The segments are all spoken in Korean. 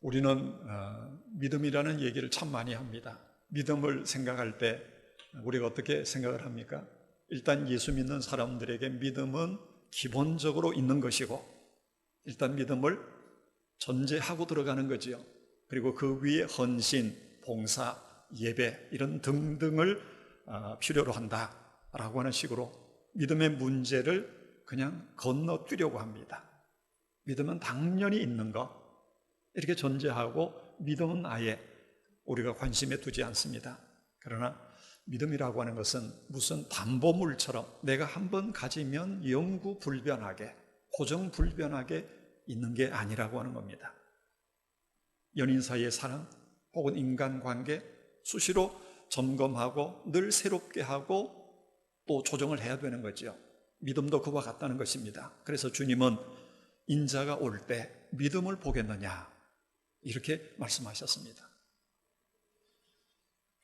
우리는 믿음이라는 얘기를 참 많이 합니다. 믿음을 생각할 때 우리가 어떻게 생각을 합니까? 일단 예수 믿는 사람들에게 믿음은 기본적으로 있는 것이고, 일단 믿음을 전제하고 들어가는 거지요. 그리고 그 위에 헌신, 봉사, 예배 이런 등등을 필요로 한다라고 하는 식으로 믿음의 문제를 그냥 건너뛰려고 합니다. 믿음은 당연히 있는 거, 이렇게 전제하고 믿음은 아예 우리가 관심에 두지 않습니다. 그러나 믿음이라고 하는 것은 무슨 담보물처럼 내가 한번 가지면 영구불변하게, 고정불변하게 있는 게 아니라고 하는 겁니다. 연인 사이의 사랑 혹은 인간관계 수시로 점검하고 늘 새롭게 하고 또 조정을 해야 되는 거죠. 믿음도 그와 같다는 것입니다. 그래서 주님은 인자가 올 때 믿음을 보겠느냐 이렇게 말씀하셨습니다.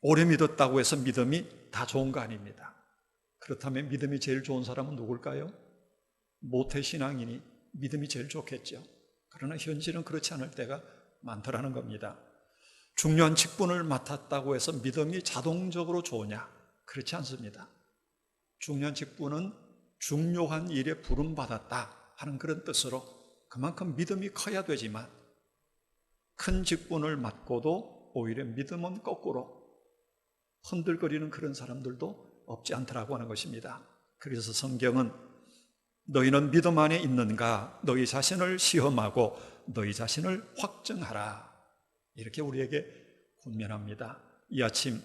오래 믿었다고 해서 믿음이 다 좋은 거 아닙니다. 그렇다면 믿음이 제일 좋은 사람은 누굴까요? 모태신앙이니 믿음이 제일 좋겠죠. 그러나 현실은 그렇지 않을 때가 많더라는 겁니다. 중요한 직분을 맡았다고 해서 믿음이 자동적으로 좋으냐? 그렇지 않습니다. 중요한 직분은 중요한 일에 부름받았다 하는 그런 뜻으로 그만큼 믿음이 커야 되지만, 큰 직분을 맡고도 오히려 믿음은 거꾸로 흔들거리는 그런 사람들도 없지 않더라고 하는 것입니다. 그래서 성경은 너희는 믿음 안에 있는가? 너희 자신을 시험하고 너희 자신을 확증하라, 이렇게 우리에게 권면합니다. 이 아침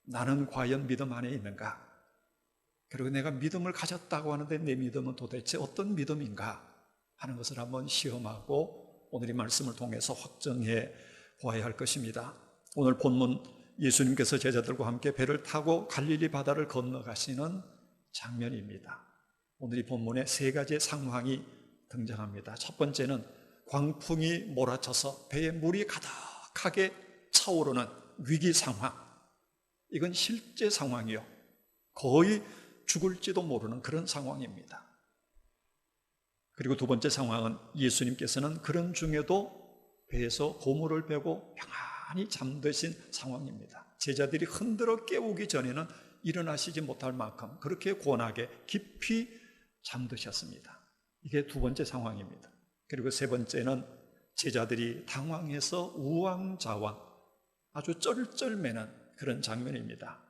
나는 과연 믿음 안에 있는가? 그리고 내가 믿음을 가졌다고 하는데 내 믿음은 도대체 어떤 믿음인가 하는 것을 한번 시험하고 오늘 이 말씀을 통해서 확정해 보아야 할 것입니다. 오늘 본문 예수님께서 제자들과 함께 배를 타고 갈릴리 바다를 건너가시는 장면입니다. 오늘 이 본문에 세 가지의 상황이 등장합니다. 첫 번째는 광풍이 몰아쳐서 배에 물이 가득하게 차오르는 위기 상황. 이건 실제 상황이요, 거의 죽을지도 모르는 그런 상황입니다. 그리고 두 번째 상황은 예수님께서는 그런 중에도 배에서 고물을 베고 평안히 잠드신 상황입니다. 제자들이 흔들어 깨우기 전에는 일어나시지 못할 만큼 그렇게 고온하게 깊이 잠드셨습니다. 이게 두 번째 상황입니다. 그리고 세 번째는 제자들이 당황해서 우왕좌왕 아주 쩔쩔매는 그런 장면입니다.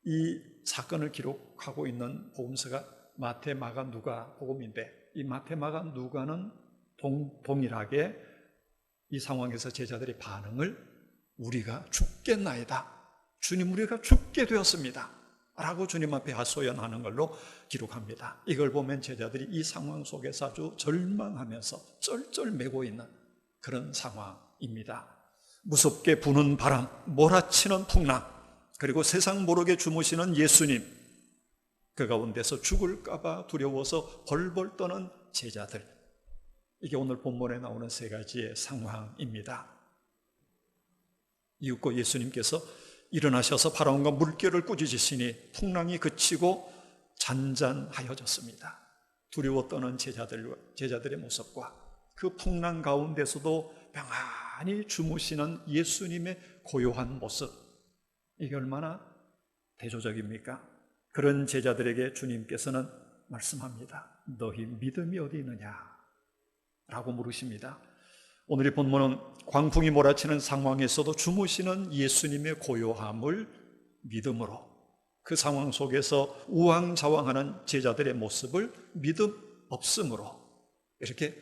이 사건을 기록하고 있는 복음서가 마태, 마가, 누가 복음인데, 이 마태, 마가, 누가는 동일하게 이 상황에서 제자들의 반응을 우리가 죽겠나이다, 주님 우리가 죽게 되었습니다 라고 주님 앞에 하소연하는 걸로 기록합니다. 이걸 보면 제자들이 이 상황 속에서 아주 절망하면서 쩔쩔매고 있는 그런 상황입니다. 무섭게 부는 바람, 몰아치는 풍랑, 그리고 세상 모르게 주무시는 예수님, 그 가운데서 죽을까봐 두려워서 벌벌 떠는 제자들, 이게 오늘 본문에 나오는 세 가지의 상황입니다. 이윽고 예수님께서 일어나셔서 바람과 물결을 꾸짖으시니 풍랑이 그치고 잔잔하여졌습니다. 두려워 떠는 제자들의 모습과 그 풍랑 가운데서도 평안히 주무시는 예수님의 고요한 모습, 이게 얼마나 대조적입니까? 그런 제자들에게 주님께서는 말씀합니다. 너희 믿음이 어디 있느냐? 라고 물으십니다. 오늘의 본문은 광풍이 몰아치는 상황에서도 주무시는 예수님의 고요함을 믿음으로, 그 상황 속에서 우왕좌왕하는 제자들의 모습을 믿음 없음으로 이렇게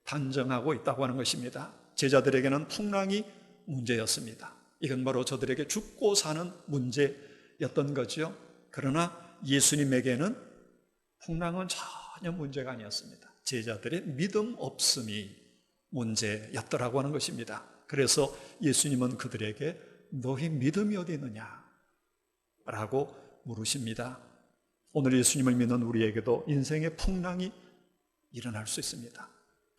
단정하고 있다고 하는 것입니다. 제자들에게는 풍랑이 문제였습니다. 이건 바로 저들에게 죽고 사는 문제였던 거죠. 그러나 예수님에게는 풍랑은 전혀 문제가 아니었습니다. 제자들의 믿음 없음이 문제였더라고 하는 것입니다. 그래서 예수님은 그들에게 너희 믿음이 어디 있느냐? 라고 물으십니다. 오늘 예수님을 믿는 우리에게도 인생의 풍랑이 일어날 수 있습니다.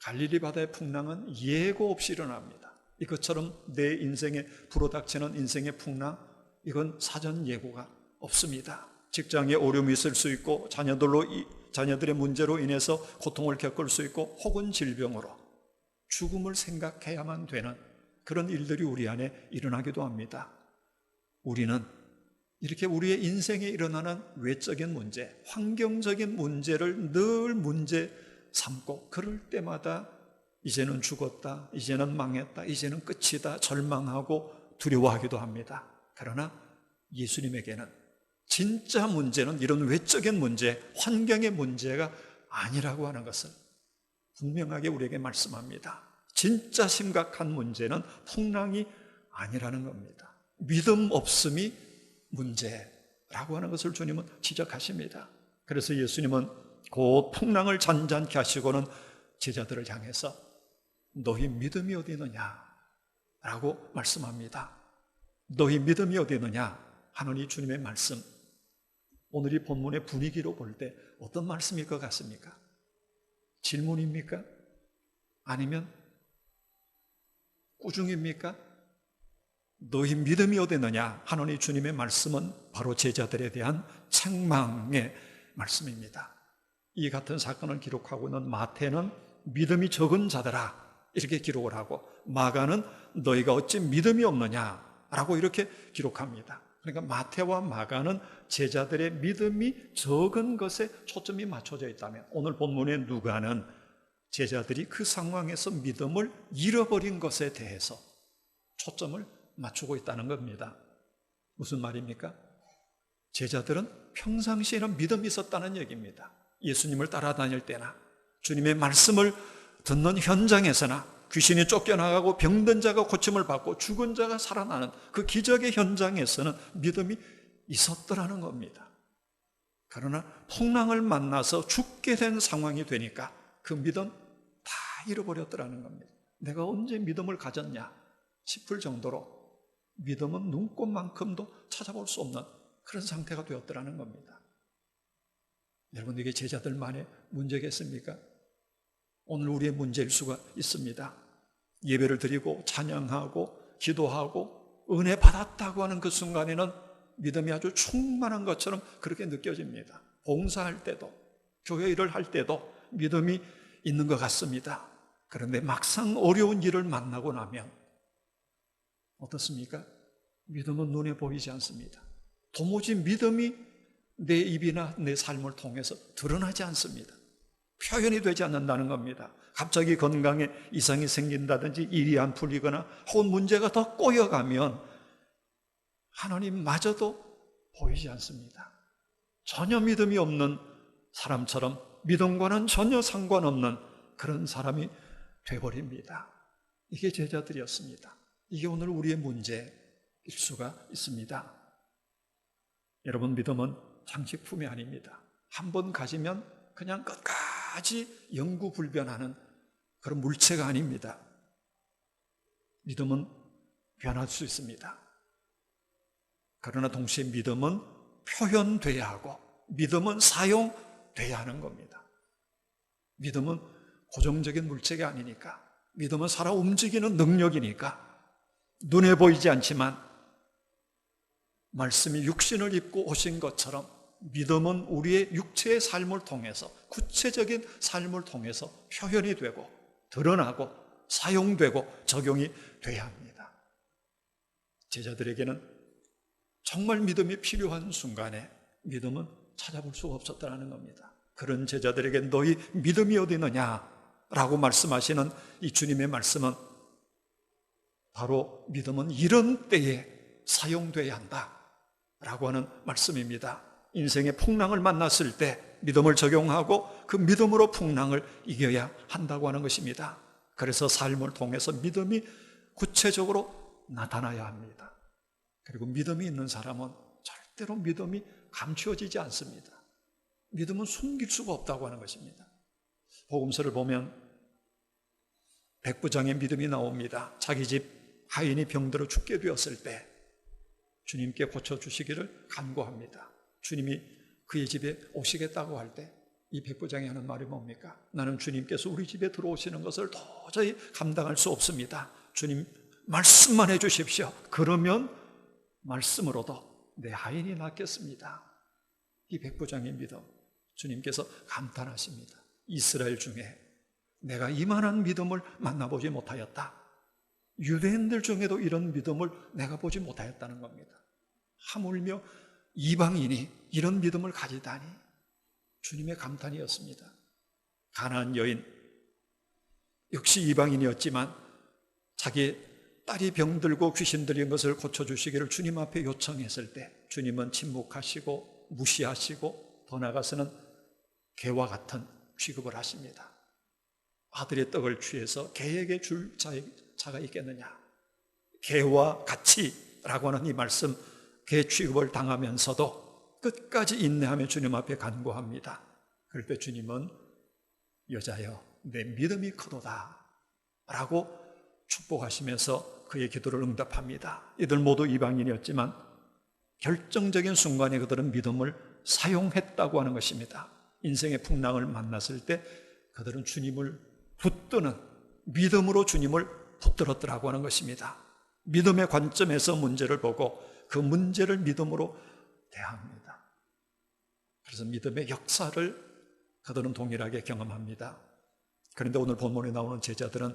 갈릴리 바다의 풍랑은 예고 없이 일어납니다. 이것처럼 내 인생에 불어닥치는 인생의 풍랑, 이건 사전 예고가 없습니다. 직장에 어려움이 있을 수 있고 자녀들의 문제로 인해서 고통을 겪을 수 있고 혹은 질병으로, 죽음을 생각해야만 되는 그런 일들이 우리 안에 일어나기도 합니다. 우리는 이렇게 우리의 인생에 일어나는 외적인 문제, 환경적인 문제를 늘 문제 삼고 그럴 때마다 이제는 죽었다, 이제는 망했다, 이제는 끝이다 절망하고 두려워하기도 합니다. 그러나 예수님에게는 진짜 문제는 이런 외적인 문제, 환경의 문제가 아니라고 하는 것을 분명하게 우리에게 말씀합니다. 진짜 심각한 문제는 풍랑이 아니라는 겁니다. 믿음 없음이 문제라고 하는 것을 주님은 지적하십니다. 그래서 예수님은 곧 풍랑을 잔잔케 하시고는 제자들을 향해서 너희 믿음이 어디 있느냐 라고 말씀합니다. 너희 믿음이 어디 있느냐 하는 이 주님의 말씀, 오늘 이 본문의 분위기로 볼 때 어떤 말씀일 것 같습니까? 질문입니까? 아니면 꾸중입니까? 너희 믿음이 어디 있느냐 하는 이 주님의 말씀은 바로 제자들에 대한 책망의 말씀입니다. 이 같은 사건을 기록하고 있는 마태는 믿음이 적은 자들아 이렇게 기록을 하고, 마가는 너희가 어찌 믿음이 없느냐라고 이렇게 기록합니다. 그러니까 마태와 마가는 제자들의 믿음이 적은 것에 초점이 맞춰져 있다면, 오늘 본문의 누가는 제자들이 그 상황에서 믿음을 잃어버린 것에 대해서 초점을 맞추고 있다는 겁니다. 무슨 말입니까? 제자들은 평상시에는 믿음이 있었다는 얘기입니다. 예수님을 따라다닐 때나 주님의 말씀을 듣는 현장에서나 귀신이 쫓겨나가고 병든 자가 고침을 받고 죽은 자가 살아나는 그 기적의 현장에서는 믿음이 있었더라는 겁니다. 그러나 풍랑을 만나서 죽게 된 상황이 되니까 그 믿음 다 잃어버렸더라는 겁니다. 내가 언제 믿음을 가졌냐 싶을 정도로 믿음은 눈꽃만큼도 찾아볼 수 없는 그런 상태가 되었더라는 겁니다. 여러분, 이게 제자들만의 문제겠습니까? 오늘 우리의 문제일 수가 있습니다. 예배를 드리고 찬양하고 기도하고 은혜 받았다고 하는 그 순간에는 믿음이 아주 충만한 것처럼 그렇게 느껴집니다. 봉사할 때도, 교회 일을 할 때도 믿음이 있는 것 같습니다. 그런데 막상 어려운 일을 만나고 나면 어떻습니까? 믿음은 눈에 보이지 않습니다. 도무지 믿음이 내 입이나 내 삶을 통해서 드러나지 않습니다. 표현이 되지 않는다는 겁니다. 갑자기 건강에 이상이 생긴다든지 일이 안 풀리거나 혹은 문제가 더 꼬여가면 하나님마저도 보이지 않습니다. 전혀 믿음이 없는 사람처럼 믿음과는 전혀 상관없는 그런 사람이 되어버립니다. 이게 제자들이었습니다. 이게 오늘 우리의 문제일 수가 있습니다. 여러분, 믿음은 장식품이 아닙니다. 한번 가지면 그냥 끝까지 영구불변하는 그런 물체가 아닙니다. 믿음은 변할 수 있습니다. 그러나 동시에 믿음은 표현돼야 하고 믿음은 사용돼야 하는 겁니다. 믿음은 고정적인 물체가 아니니까, 믿음은 살아 움직이는 능력이니까 눈에 보이지 않지만 말씀이 육신을 입고 오신 것처럼 믿음은 우리의 육체의 삶을 통해서, 구체적인 삶을 통해서 표현이 되고 드러나고 사용되고 적용이 돼야 합니다. 제자들에게는 정말 믿음이 필요한 순간에 믿음은 찾아볼 수가 없었다는 겁니다. 그런 제자들에게 너희 믿음이 어디 있느냐라고 말씀하시는 이 주님의 말씀은 바로 믿음은 이런 때에 사용돼야 한다라고 하는 말씀입니다. 인생의 풍랑을 만났을 때 믿음을 적용하고 그 믿음으로 풍랑을 이겨야 한다고 하는 것입니다. 그래서 삶을 통해서 믿음이 구체적으로 나타나야 합니다. 그리고 믿음이 있는 사람은 절대로 믿음이 감추어지지 않습니다. 믿음은 숨길 수가 없다고 하는 것입니다. 복음서를 보면 백부장의 믿음이 나옵니다. 자기 집 하인이 병들어 죽게 되었을 때 주님께 고쳐주시기를 간구합니다. 주님이 그의 집에 오시겠다고 할 때 이 백부장이 하는 말이 뭡니까? 나는 주님께서 우리 집에 들어오시는 것을 도저히 감당할 수 없습니다. 주님 말씀만 해주십시오. 그러면 말씀으로도 내 하인이 낫겠습니다. 이 백부장의 믿음, 주님께서 감탄하십니다. 이스라엘 중에 내가 이만한 믿음을 만나보지 못하였다. 유대인들 중에도 이런 믿음을 내가 보지 못하였다는 겁니다. 하물며 이방인이 이런 믿음을 가지다니, 주님의 감탄이었습니다. 가나안 여인, 역시 이방인이었지만 자기 딸이 병들고 귀신 들린 것을 고쳐주시기를 주님 앞에 요청했을 때 주님은 침묵하시고 무시하시고 더 나아가서는 개와 같은 취급을 하십니다. 아들의 떡을 취해서 개에게 줄 자가 있겠느냐. 개와 같이 라고 하는 이 말씀, 개 취급을 당하면서도 끝까지 인내하며 주님 앞에 간구합니다. 그럴 때 주님은 여자여 내 믿음이 크도다 라고 축복하시면서 그의 기도를 응답합니다. 이들 모두 이방인이었지만 결정적인 순간에 그들은 믿음을 사용했다고 하는 것입니다. 인생의 풍랑을 만났을 때 그들은 주님을 붙드는 믿음으로 주님을 붙들었더라고 하는 것입니다. 믿음의 관점에서 문제를 보고 그 문제를 믿음으로 대합니다. 그래서 믿음의 역사를 그들은 동일하게 경험합니다. 그런데 오늘 본문에 나오는 제자들은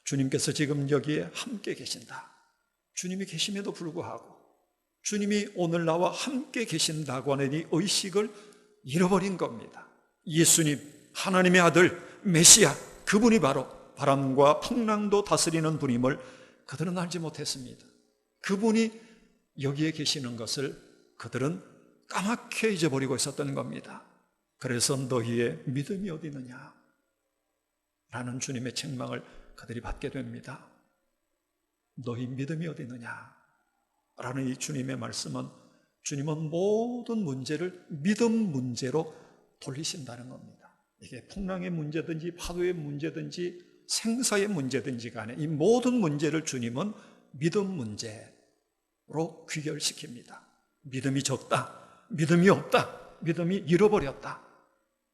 주님께서 지금 여기에 함께 계신다, 주님이 계심에도 불구하고 주님이 오늘 나와 함께 계신다고 하는 이 의식을 잃어버린 겁니다. 예수님, 하나님의 아들 메시아, 그분이 바로 바람과 풍랑도 다스리는 분임을 그들은 알지 못했습니다. 그분이 여기에 계시는 것을 그들은 까맣게 잊어버리고 있었던 겁니다. 그래서 너희의 믿음이 어디 있느냐 라는 주님의 책망을 그들이 받게 됩니다. 너희 믿음이 어디 있느냐 라는 이 주님의 말씀은, 주님은 모든 문제를 믿음 문제로 돌리신다는 겁니다. 이게 풍랑의 문제든지 파도의 문제든지 생사의 문제든지 간에 이 모든 문제를 주님은 믿음 문제로 귀결시킵니다. 믿음이 적다, 믿음이 없다, 믿음이 잃어버렸다,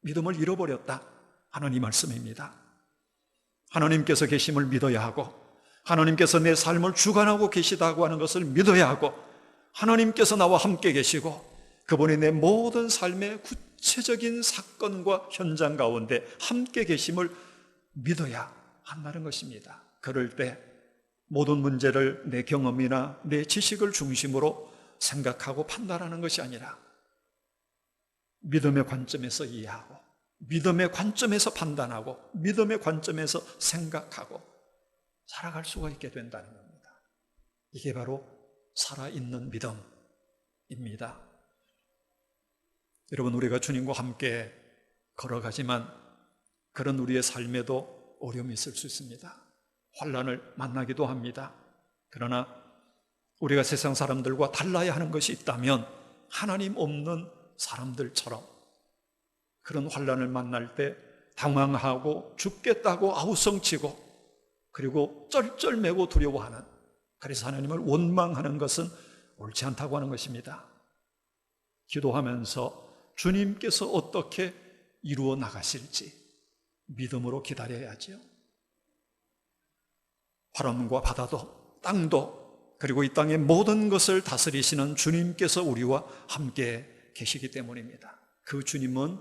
믿음을 잃어버렸다 하는 이 말씀입니다. 하나님께서 계심을 믿어야 하고, 하나님께서 내 삶을 주관하고 계시다고 하는 것을 믿어야 하고, 하나님께서 나와 함께 계시고 그분이 내 모든 삶의 구체적인 사건과 현장 가운데 함께 계심을 믿어야 한다는 것입니다. 그럴 때 모든 문제를 내 경험이나 내 지식을 중심으로 생각하고 판단하는 것이 아니라 믿음의 관점에서 이해하고, 믿음의 관점에서 판단하고, 믿음의 관점에서 생각하고 살아갈 수가 있게 된다는 겁니다. 이게 바로 살아있는 믿음입니다. 여러분, 우리가 주님과 함께 걸어가지만 그런 우리의 삶에도 어려움이 있을 수 있습니다. 환난을 만나기도 합니다. 그러나 우리가 세상 사람들과 달라야 하는 것이 있다면 하나님 없는 사람들처럼 그런 환난을 만날 때 당황하고 죽겠다고 아우성치고 그리고 쩔쩔매고 두려워하는, 그래서 하나님을 원망하는 것은 옳지 않다고 하는 것입니다. 기도하면서 주님께서 어떻게 이루어 나가실지 믿음으로 기다려야죠. 바람과 바다도 땅도 그리고 이 땅의 모든 것을 다스리시는 주님께서 우리와 함께 계시기 때문입니다. 그 주님은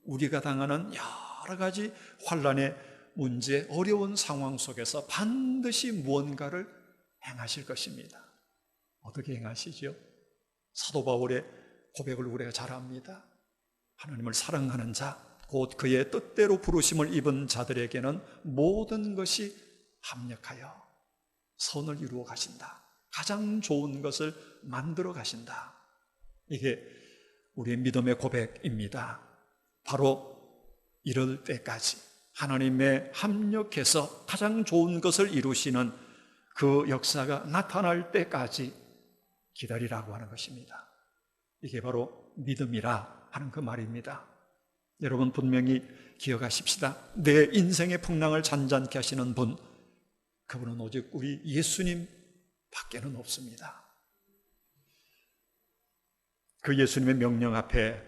우리가 당하는 여러 가지 환난의 문제, 어려운 상황 속에서 반드시 무언가를 행하실 것입니다. 어떻게 행하시죠? 사도 바울의 고백을 우리가 잘 압니다. 하나님을 사랑하는 자, 곧 그의 뜻대로 부르심을 입은 자들에게는 모든 것이 합력하여 선을 이루어 가신다. 가장 좋은 것을 만들어 가신다. 이게 우리의 믿음의 고백입니다. 바로 이럴 때까지 하나님의 합력해서 가장 좋은 것을 이루시는 그 역사가 나타날 때까지 기다리라고 하는 것입니다. 이게 바로 믿음이라 하는 그 말입니다. 여러분, 분명히 기억하십시다. 내 인생의 풍랑을 잔잔케 하시는 분, 그분은 오직 우리 예수님 밖에는 없습니다. 그 예수님의 명령 앞에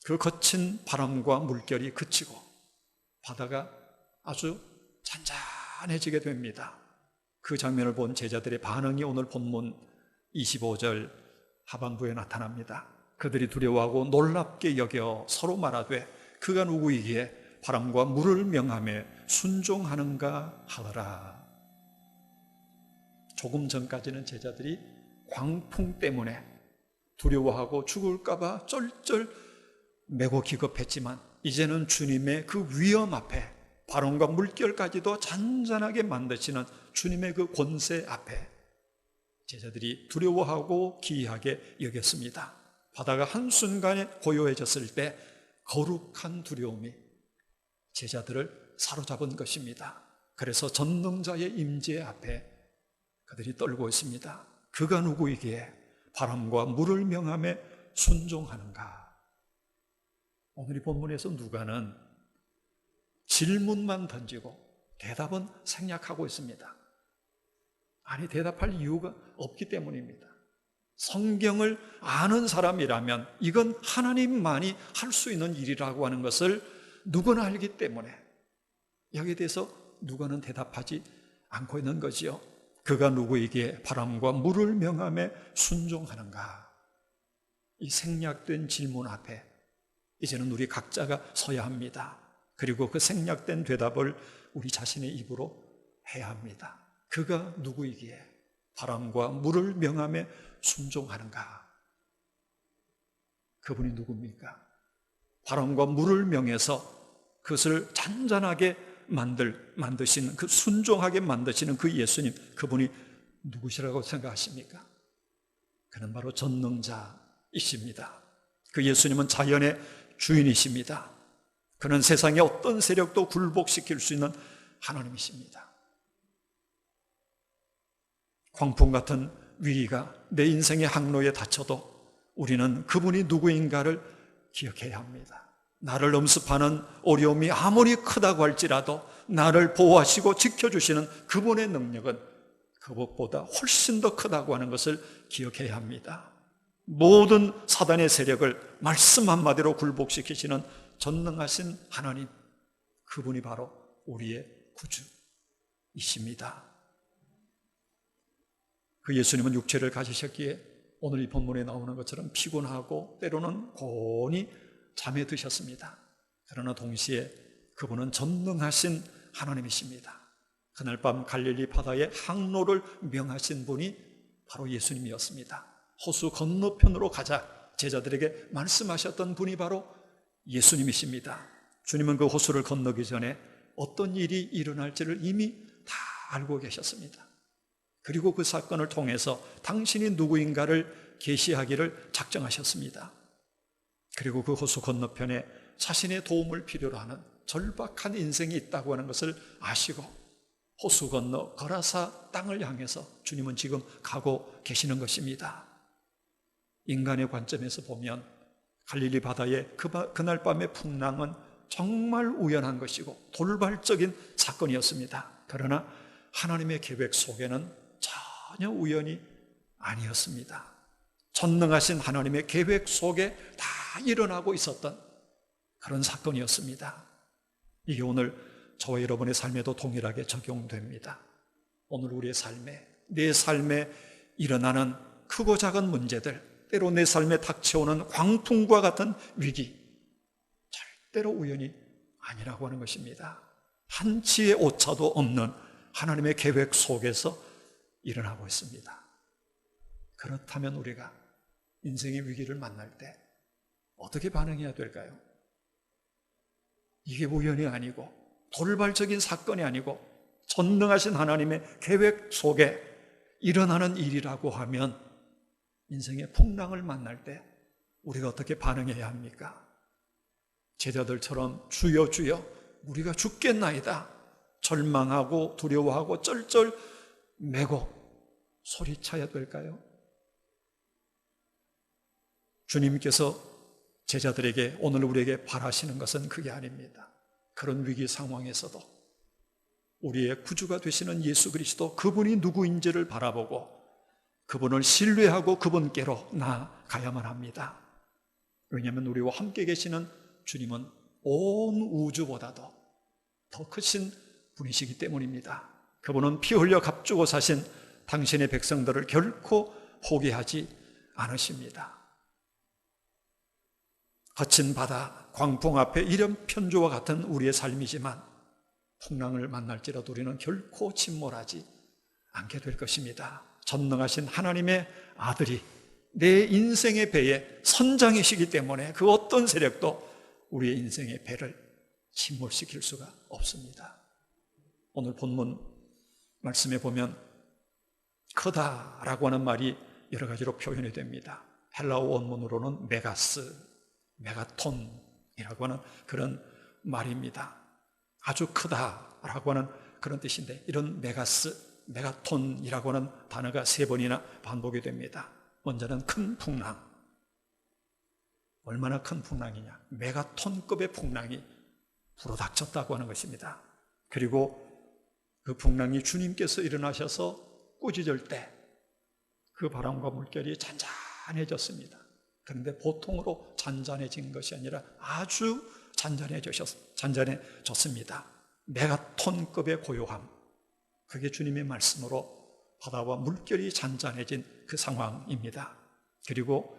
그 거친 바람과 물결이 그치고 바다가 아주 잔잔해지게 됩니다. 그 장면을 본 제자들의 반응이 오늘 본문 25절 하반부에 나타납니다. 그들이 두려워하고 놀랍게 여겨 서로 말하되 그가 누구이기에 바람과 물을 명하며 순종하는가 하더라. 조금 전까지는 제자들이 광풍 때문에 두려워하고 죽을까봐 쩔쩔 매고 기겁했지만 이제는 주님의 그 위험 앞에, 바람과 물결까지도 잔잔하게 만드시는 주님의 그 권세 앞에 제자들이 두려워하고 기이하게 여겼습니다. 바다가 한순간에 고요해졌을 때 거룩한 두려움이 제자들을 사로잡은 것입니다. 그래서 전능자의 임재 앞에 그들이 떨고 있습니다. 그가 누구이기에 바람과 물을 명하며 순종하는가? 오늘 이 본문에서 누가는 질문만 던지고 대답은 생략하고 있습니다. 아니, 대답할 이유가 없기 때문입니다. 성경을 아는 사람이라면 이건 하나님만이 할 수 있는 일이라고 하는 것을 누구나 알기 때문에 여기에 대해서 누가는 대답하지 않고 있는 거지요. 그가 누구에게 바람과 물을 명하며 순종하는가? 이 생략된 질문 앞에 이제는 우리 각자가 서야 합니다. 그리고 그 생략된 대답을 우리 자신의 입으로 해야 합니다. 그가 누구이기에 바람과 물을 명하며 순종하는가? 그분이 누굽니까? 바람과 물을 명해서 그것을 잔잔하게 만드시는, 그 순종하게 만드시는 그 예수님, 그분이 누구시라고 생각하십니까? 그는 바로 전능자이십니다. 그 예수님은 자연의 주인이십니다. 그는 세상의 어떤 세력도 굴복시킬 수 있는 하나님이십니다. 광풍 같은 위기가 내 인생의 항로에 닥쳐도 우리는 그분이 누구인가를 기억해야 합니다. 나를 엄습하는 어려움이 아무리 크다고 할지라도 나를 보호하시고 지켜주시는 그분의 능력은 그것보다 훨씬 더 크다고 하는 것을 기억해야 합니다. 모든 사단의 세력을 말씀 한마디로 굴복시키시는 전능하신 하나님, 그분이 바로 우리의 구주이십니다. 그 예수님은 육체를 가지셨기에 오늘 이 본문에 나오는 것처럼 피곤하고 때로는 곤히 잠에 드셨습니다. 그러나 동시에 그분은 전능하신 하나님이십니다. 그날 밤 갈릴리 바다에 항로를 명하신 분이 바로 예수님이었습니다. 호수 건너편으로 가자 제자들에게 말씀하셨던 분이 바로 예수님이십니다. 주님은 그 호수를 건너기 전에 어떤 일이 일어날지를 이미 다 알고 계셨습니다. 그리고 그 사건을 통해서 당신이 누구인가를 계시하기를 작정하셨습니다. 그리고 그 호수 건너편에 자신의 도움을 필요로 하는 절박한 인생이 있다고 하는 것을 아시고 호수 건너 거라사 땅을 향해서 주님은 지금 가고 계시는 것입니다. 인간의 관점에서 보면 갈릴리 바다의 그날 밤의 풍랑은 정말 우연한 것이고 돌발적인 사건이었습니다. 그러나 하나님의 계획 속에는 전혀 우연이 아니었습니다. 전능하신 하나님의 계획 속에 다 일어나고 있었던 그런 사건이었습니다. 이게 오늘 저와 여러분의 삶에도 동일하게 적용됩니다. 오늘 우리의 삶에, 내 삶에 일어나는 크고 작은 문제들, 때로 내 삶에 닥쳐오는 광풍과 같은 위기, 절대로 우연이 아니라고 하는 것입니다. 한치의 오차도 없는 하나님의 계획 속에서 일어나고 있습니다. 그렇다면 우리가 인생의 위기를 만날 때 어떻게 반응해야 될까요? 이게 우연이 아니고 돌발적인 사건이 아니고 전능하신 하나님의 계획 속에 일어나는 일이라고 하면 인생의 풍랑을 만날 때 우리가 어떻게 반응해야 합니까? 제자들처럼 주여 주여 우리가 죽겠나이다 절망하고 두려워하고 쩔쩔 매고 소리쳐야 될까요? 주님께서 제자들에게 오늘 우리에게 바라시는 것은 그게 아닙니다. 그런 위기 상황에서도 우리의 구주가 되시는 예수 그리스도, 그분이 누구인지를 바라보고 그분을 신뢰하고 그분께로 나아가야만 합니다. 왜냐하면 우리와 함께 계시는 주님은 온 우주보다도 더 크신 분이시기 때문입니다. 그분은 피 흘려 값주고 사신 당신의 백성들을 결코 포기하지 않으십니다. 거친 바다, 광풍 앞에 이런 편조와 같은 우리의 삶이지만 풍랑을 만날지라도 우리는 결코 침몰하지 않게 될 것입니다. 전능하신 하나님의 아들이 내 인생의 배의 선장이시기 때문에 그 어떤 세력도 우리의 인생의 배를 침몰시킬 수가 없습니다. 오늘 본문 말씀에 보면 크다라고 하는 말이 여러 가지로 표현이 됩니다. 헬라어 원문으로는 메가스, 메가톤이라고 하는 그런 말입니다. 아주 크다라고 하는 그런 뜻인데, 이런 메가스, 메가톤이라고 하는 단어가 3번이나 반복이 됩니다. 먼저는 큰 풍랑. 얼마나 큰 풍랑이냐? 메가톤급의 풍랑이 불어닥쳤다고 하는 것입니다. 그리고 그 풍랑이 주님께서 일어나셔서 꾸짖을 때 그 바람과 물결이 잔잔해졌습니다. 그런데 보통으로 잔잔해진 것이 아니라 아주 잔잔해졌습니다. 메가톤급의 고요함, 그게 주님의 말씀으로 바다와 물결이 잔잔해진 그 상황입니다. 그리고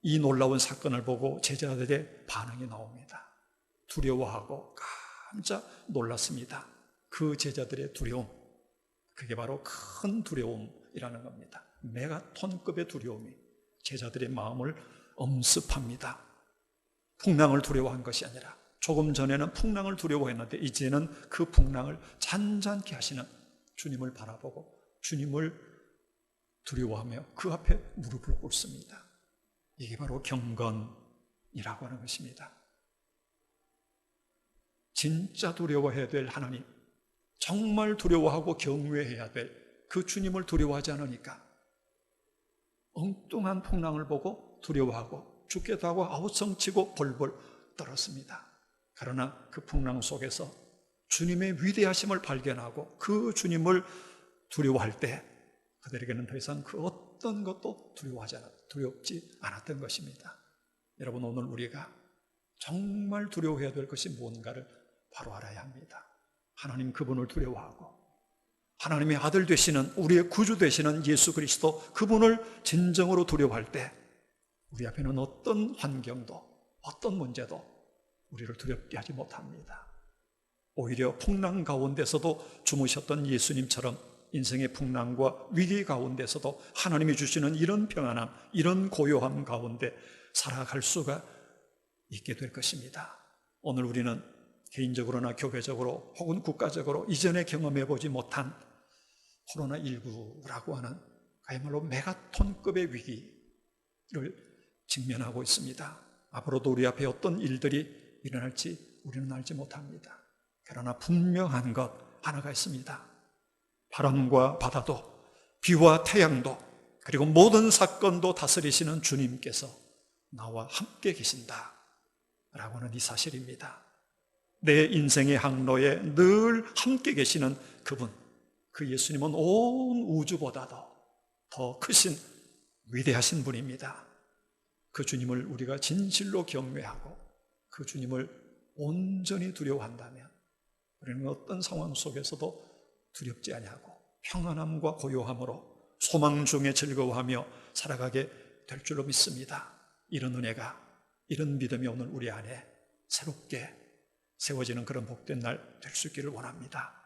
이 놀라운 사건을 보고 제자들의 반응이 나옵니다. 두려워하고 깜짝 놀랐습니다. 그 제자들의 두려움, 그게 바로 큰 두려움이라는 겁니다. 메가톤급의 두려움이 제자들의 마음을 엄습합니다. 풍랑을 두려워한 것이 아니라, 조금 전에는 풍랑을 두려워했는데 이제는 그 풍랑을 잔잔케 하시는 주님을 바라보고 주님을 두려워하며 그 앞에 무릎을 꿇습니다. 이게 바로 경건이라고 하는 것입니다. 진짜 두려워해야 될 하나님, 정말 두려워하고 경외해야 될 그 주님을 두려워하지 않으니까 엉뚱한 풍랑을 보고 두려워하고 죽겠다고 하고 아우성치고 벌벌 떨었습니다. 그러나 그 풍랑 속에서 주님의 위대하심을 발견하고 그 주님을 두려워할 때 그들에게는 더 이상 그 어떤 것도 두렵지 않았던 것입니다. 여러분, 오늘 우리가 정말 두려워해야 될 것이 뭔가를 바로 알아야 합니다. 하나님 그분을 두려워하고 하나님의 아들 되시는, 우리의 구주 되시는 예수 그리스도, 그분을 진정으로 두려워할 때 우리 앞에는 어떤 환경도 어떤 문제도 우리를 두렵게 하지 못합니다. 오히려 풍랑 가운데서도 주무셨던 예수님처럼 인생의 풍랑과 위기 가운데서도 하나님이 주시는 이런 평안함, 이런 고요함 가운데 살아갈 수가 있게 될 것입니다. 오늘 우리는 개인적으로나 교회적으로 혹은 국가적으로 이전에 경험해보지 못한 코로나19라고 하는 그야말로 메가톤급의 위기를 직면하고 있습니다. 앞으로도 우리 앞에 어떤 일들이 일어날지 우리는 알지 못합니다. 그러나 분명한 것 하나가 있습니다. 바람과 바다도, 비와 태양도, 그리고 모든 사건도 다스리시는 주님께서 나와 함께 계신다 라고 하는 이 사실입니다. 내 인생의 항로에 늘 함께 계시는 그분, 그 예수님은 온 우주보다도 더 크신 위대하신 분입니다. 그 주님을 우리가 진실로 경외하고 그 주님을 온전히 두려워한다면 우리는 어떤 상황 속에서도 두렵지 아니하고 평안함과 고요함으로 소망 중에 즐거워하며 살아가게 될 줄로 믿습니다. 이런 은혜가, 이런 믿음이 오늘 우리 안에 새롭게 세워지는 그런 복된 날 될 수 있기를 원합니다.